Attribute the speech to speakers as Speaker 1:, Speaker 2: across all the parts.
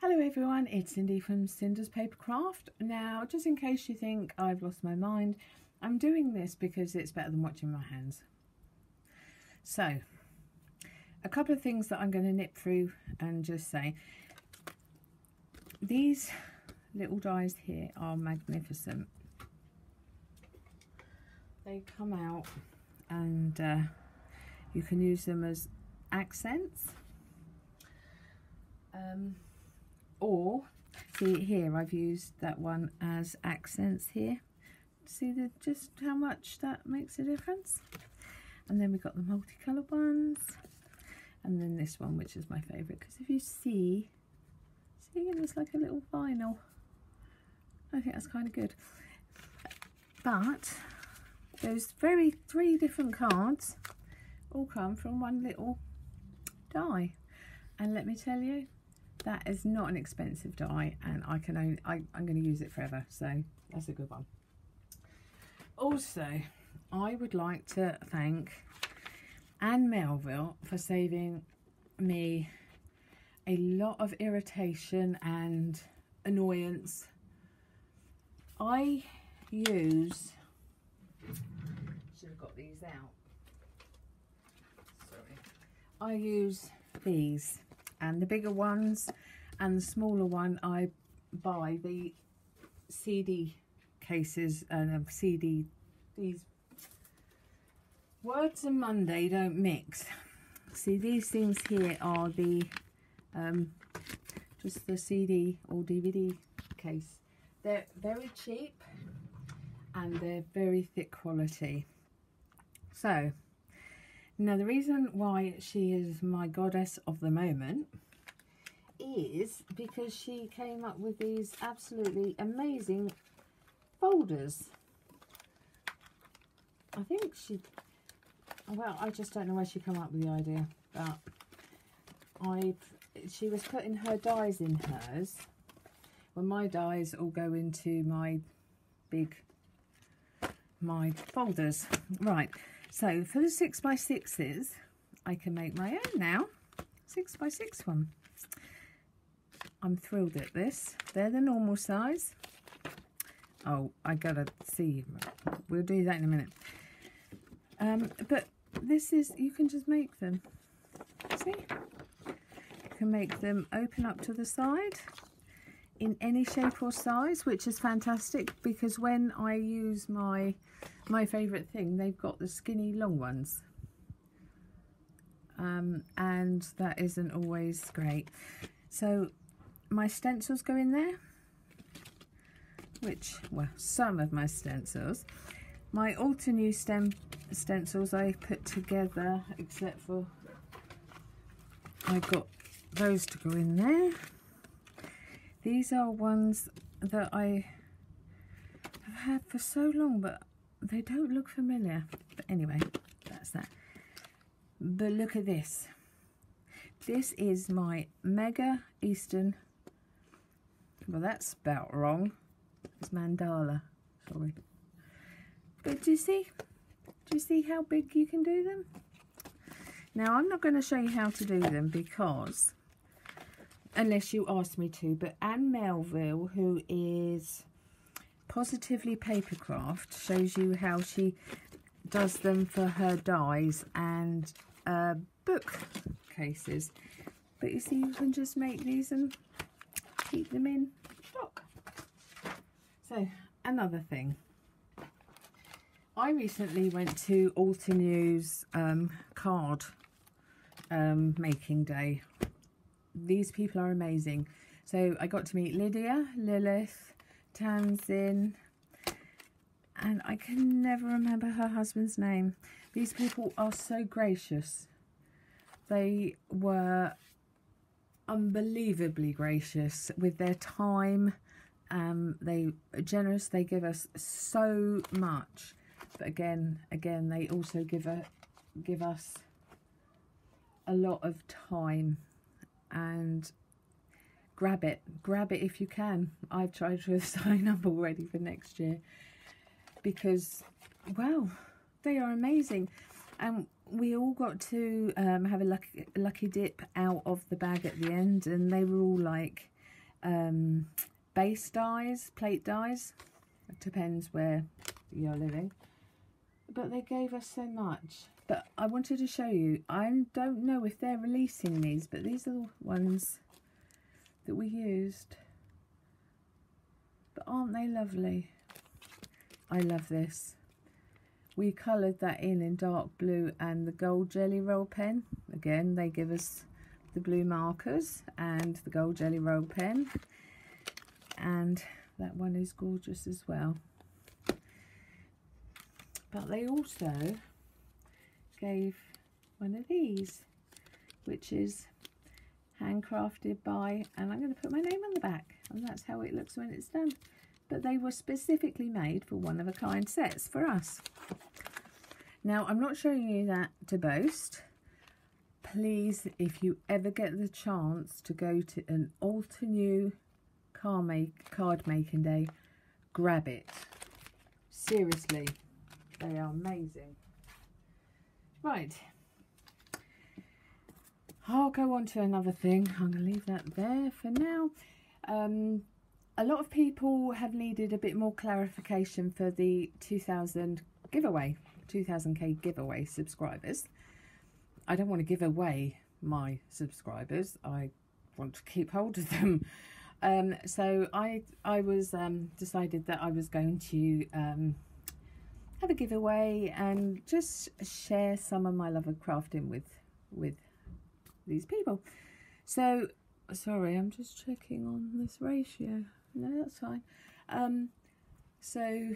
Speaker 1: Hello everyone, it's Cindy from Cinders Papercraft. Now, just in case you think I've lost my mind, I'm doing this because it's better than watching my hands. So, a couple of things that I'm going to nip through and just say. These little dies here are magnificent. They come out and you can use them as accents. Or see here, I've used that one as accents here. See just how much that makes a difference. And then we've got the multicolored ones, and then this one, which is my favourite, because if you see it looks like a little vinyl. I think that's kind of good. But those three different cards all come from one little die, and let me tell you, that is not an expensive die, and I'm going to use it forever, so that's a good one. Also, I would like to thank Anne Melville for saving me a lot of irritation and annoyance. I use, should have got these out, sorry. I use these. And the bigger ones and the smaller one, I buy the CD cases and these words and Monday don't mix. See, these things here are the just the CD or DVD case. They're very cheap and they're very thick quality. So now, the reason why she is my goddess of the moment is because she came up with these absolutely amazing folders. I think well, I just don't know where she came up with the idea, but she was putting her dies in hers. Well, my dies all go into my folders. Right. So for the 6x6s, I can make my own now. 6x6 one. I'm thrilled at this. They're the normal size. Oh, I gotta see. We'll do that in a minute. But this is, you can just make them. See? You can make them open up to the side in any shape or size, which is fantastic, because when I use my favourite thing, they've got the skinny long ones, and that isn't always great. So my stencils go in there, which, well, some of my stencils. My Altenew stencils I put together, except for I got those to go in there. These are ones that I have had for so long, but they don't look familiar. But anyway, that's that. But look at this. This is my Mega Eastern. Well, that's spelt wrong. It's mandala. Sorry. But do you see? Do you see how big you can do them? Now, I'm not going to show you how to do them because, unless you ask me to, but Anne Melville, who is Positively Papercraft, shows you how she does them for her dies and book cases. But you see, you can just make these and keep them in stock. So, another thing. I recently went to Altenew's card making day. These people are amazing. So I got to meet Lydia, Lilith, Tanzin, and I can never remember her husband's name. These people are so gracious. They were unbelievably gracious with their time. They are generous. They give us so much, but again, they also give us a lot of time. And grab it if you can. I've tried to sign up already for next year because, well, they are amazing. And we all got to have a lucky dip out of the bag at the end, and they were all like base dies, plate dies. It depends where you're living. But they gave us so much. But I wanted to show you. I don't know if they're releasing these, but these are the ones that we used. But aren't they lovely? I love this. We coloured that in dark blue and the gold jelly roll pen. Again, they give us the blue markers and the gold jelly roll pen. And that one is gorgeous as well. But they also gave one of these, which is handcrafted by, and I'm going to put my name on the back, and that's how it looks when it's done. But they were specifically made for one-of-a-kind sets for us. Now, I'm not showing you that to boast. Please, if you ever get the chance to go to an Altenew card making day, grab it. Seriously, they are amazing. Right, I'll go on to another thing. I'm going to leave that there for now. A lot of people have needed a bit more clarification for the 2000 giveaway, 2000k giveaway subscribers. I don't want to give away my subscribers. I want to keep hold of them. So I was decided that I was going to have a giveaway and just share some of my love of crafting with these people. So sorry, I'm just checking on this ratio. No, that's fine. So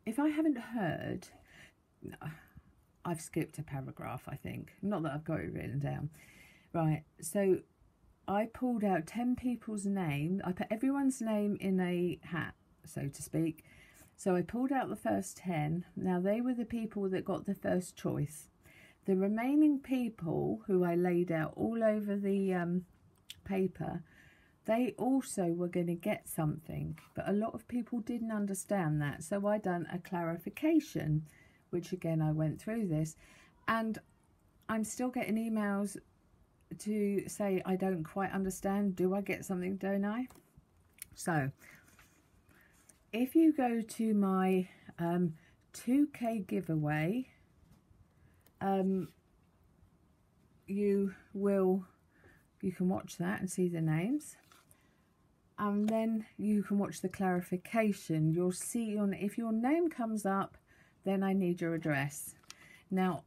Speaker 1: if I haven't heard, no, I've skipped a paragraph, I think. Not that I've got it written down. Right, so I pulled out 10 people's name. I put everyone's name in a hat, so to speak. So I pulled out the first 10. Now they were the people that got the first choice. The remaining people, who I laid out all over the paper, they also were going to get something. But a lot of people didn't understand that. So I done a clarification, which again, I went through this. And I'm still getting emails to say, I don't quite understand. Do I get something, don't I? So if you go to my 2k giveaway, you can watch that and see the names, and then you can watch the clarification. You'll see on, if your name comes up, then I need your address. Now,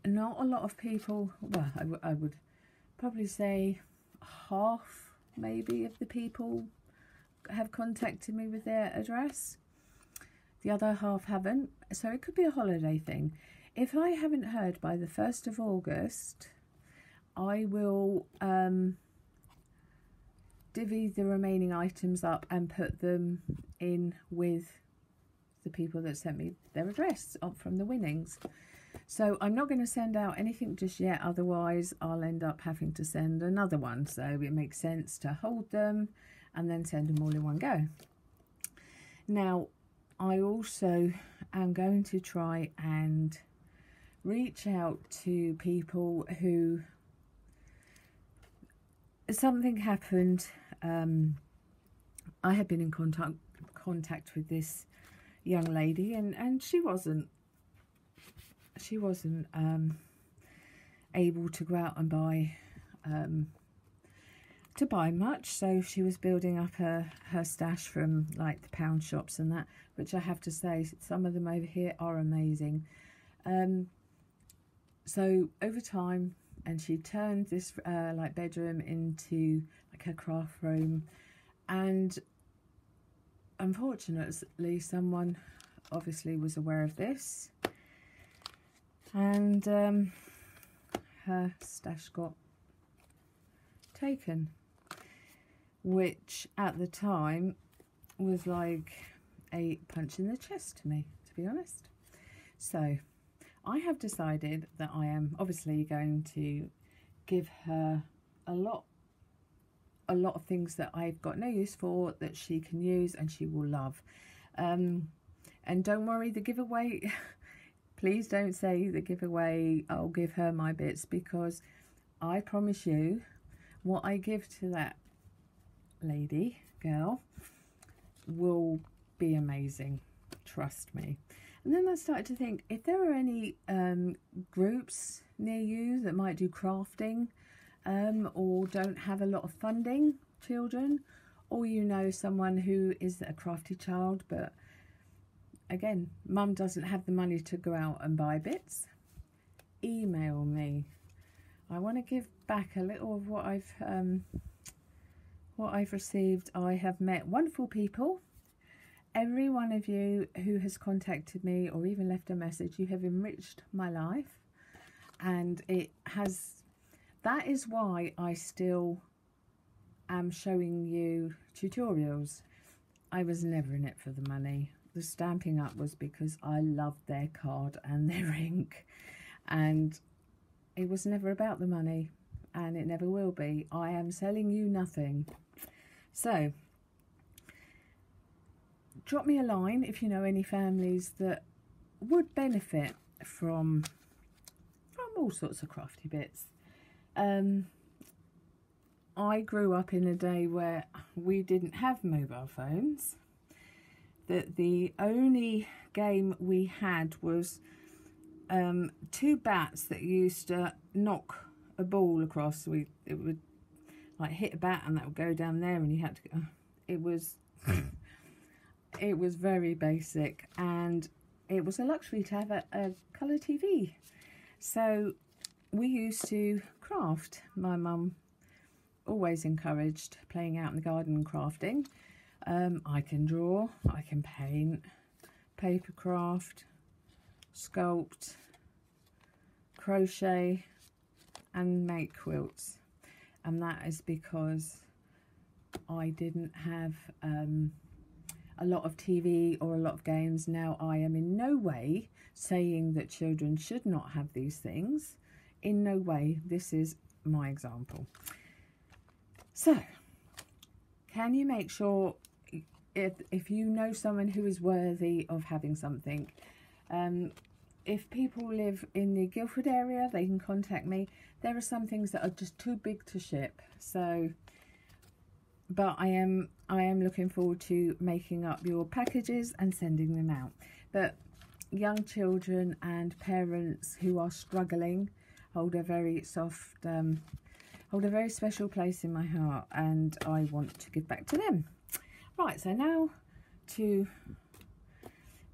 Speaker 1: not a lot of people, well, I would probably say half maybe of the people have contacted me with their address. The other half haven't, so it could be a holiday thing. If I haven't heard by the 1st of August, I will divvy the remaining items up and put them in with the people that sent me their address from the winnings. So I'm not going to send out anything just yet, otherwise I'll end up having to send another one. So it makes sense to hold them and then send them all in one go. Now, I also am going to try and reach out to people who something happened. I had been in contact with this young lady, and she wasn't able to go out and buy much, so she was building up her stash from like the pound shops and that, which I have to say, some of them over here are amazing. So over time, and she turned this like bedroom into like her craft room, and unfortunately someone obviously was aware of this, and her stash got taken, which at the time was like a punch in the chest to me, to be honest. So I have decided that I am obviously going to give her a lot of things that I've got no use for, that she can use and she will love. And don't worry, the giveaway, please don't say the giveaway, I'll give her my bits, because I promise you, what I give to that girl, will be amazing, trust me. And then I started to think, if there are any groups near you that might do crafting, or don't have a lot of funding, children, or you know someone who is a crafty child, but again, mum doesn't have the money to go out and buy bits, email me. I want to give back a little of what I've received. I have met wonderful people. Every one of you who has contacted me or even left a message, you have enriched my life, and that is why I still am showing you tutorials. I was never in it for the money. The Stampin' Up was because I loved their card and their ink, and it was never about the money, and it never will be. I am selling you nothing. So drop me a line if you know any families that would benefit from all sorts of crafty bits. I grew up in a day where we didn't have mobile phones, that the only game we had was two bats that used to knock a ball across. It would like hit a bat and that would go down there, and you had to go. It was very basic, and it was a luxury to have a colour TV. So we used to craft. My mum always encouraged playing out in the garden and crafting. I can draw, I can paint, papercraft, sculpt, crochet and make quilts, and that is because I didn't have a lot of TV or a lot of games. Now, I am in no way saying that children should not have these things. In no way. This is my example. So, can you make sure, if you know someone who is worthy of having something, if people live in the Guildford area, they can contact me. There are some things that are just too big to ship. So, but I am looking forward to making up your packages and sending them out. But young children and parents who are struggling hold a very soft, hold a very special place in my heart, and I want to give back to them. Right, so now to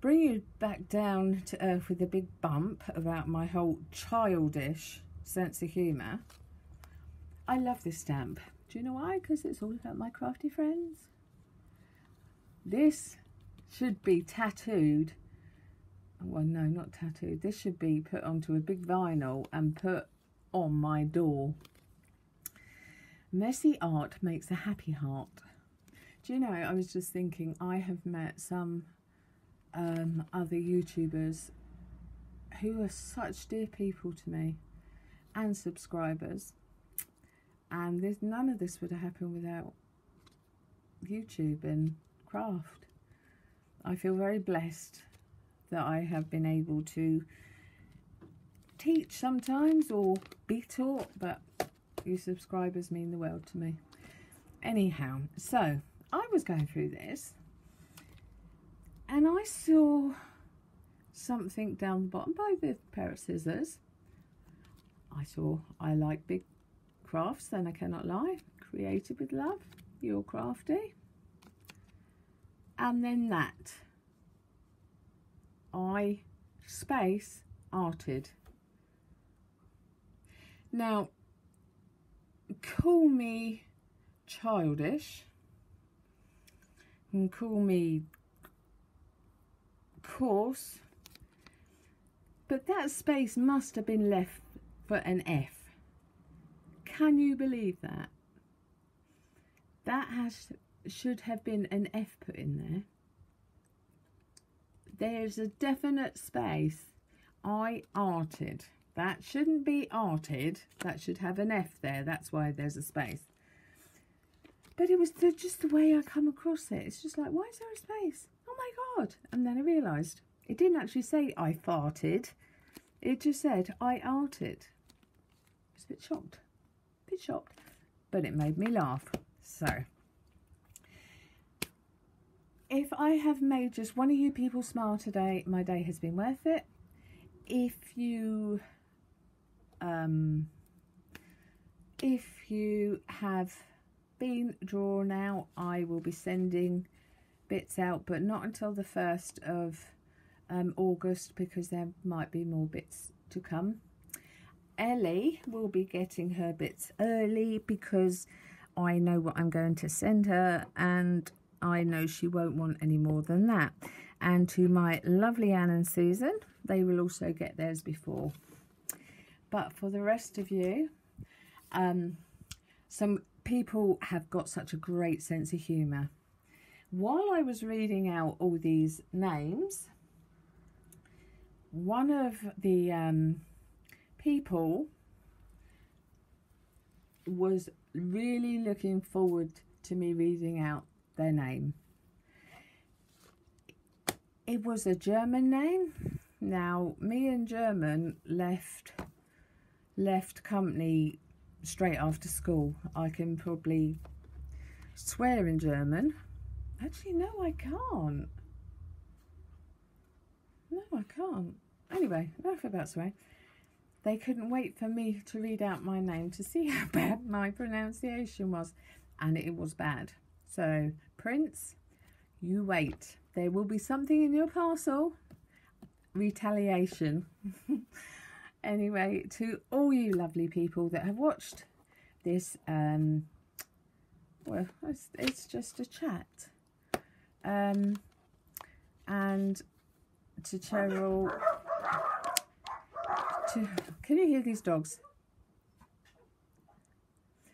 Speaker 1: bring you back down to earth with a big bump about my whole childish sense of humour. I love this stamp. Do you know why? Because it's all about my crafty friends. This should be tattooed. Well, no, not tattooed. This should be put onto a big vinyl and put on my door. Messy art makes a happy heart. Do you know, I was just thinking, I have met some other YouTubers who are such dear people to me, and subscribers, and none of this would have happened without YouTube and craft. I feel very blessed that I have been able to teach sometimes or be taught, but you subscribers mean the world to me. Anyhow, so I was going through this and I saw something down the bottom by the pair of scissors. I saw I like big crafts, then I cannot lie. Created with love, you're crafty. And then that. I space arted. Now, call me childish and call me coarse, but that space must have been left for an F. Can you believe that? That should have been an F put in there. There's a definite space. I arted. That shouldn't be arted. That should have an F there. That's why there's a space. But it was just the way I come across it. It's just like, why is there a space? Oh my God. And then I realised it didn't actually say I farted. It just said I arted. I was a bit shocked. But it made me laugh. So if I have made just one of you people smile today, my day has been worth it. If you have been drawn out, I will be sending bits out, but not until the 1st of August, because there might be more bits to come. Ellie will be getting her bits early because I know what I'm going to send her, and I know she won't want any more than that. And to my lovely Anne and Susan, they will also get theirs before. But for the rest of you, some people have got such a great sense of humour. While I was reading out all these names, one of the people was really looking forward to me reading out their name. It was a German name. Now, me and German left company straight after school. I can probably swear in German. Actually, no, I can't. No, I can't. Anyway, enough about swearing. They couldn't wait for me to read out my name to see how bad my pronunciation was. And it was bad. So, Prince, you wait. There will be something in your parcel. Retaliation. Anyway, to all you lovely people that have watched this, well, it's just a chat. And to Cheryl, can you hear these dogs?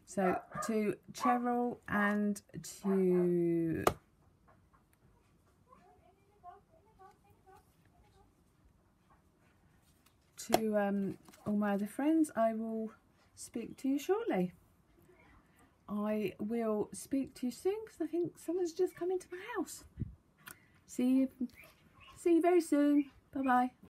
Speaker 1: So to Cheryl and to all my other friends, I will speak to you shortly. I will speak to you soon because I think someone's just come into my house. See you very soon. Bye bye.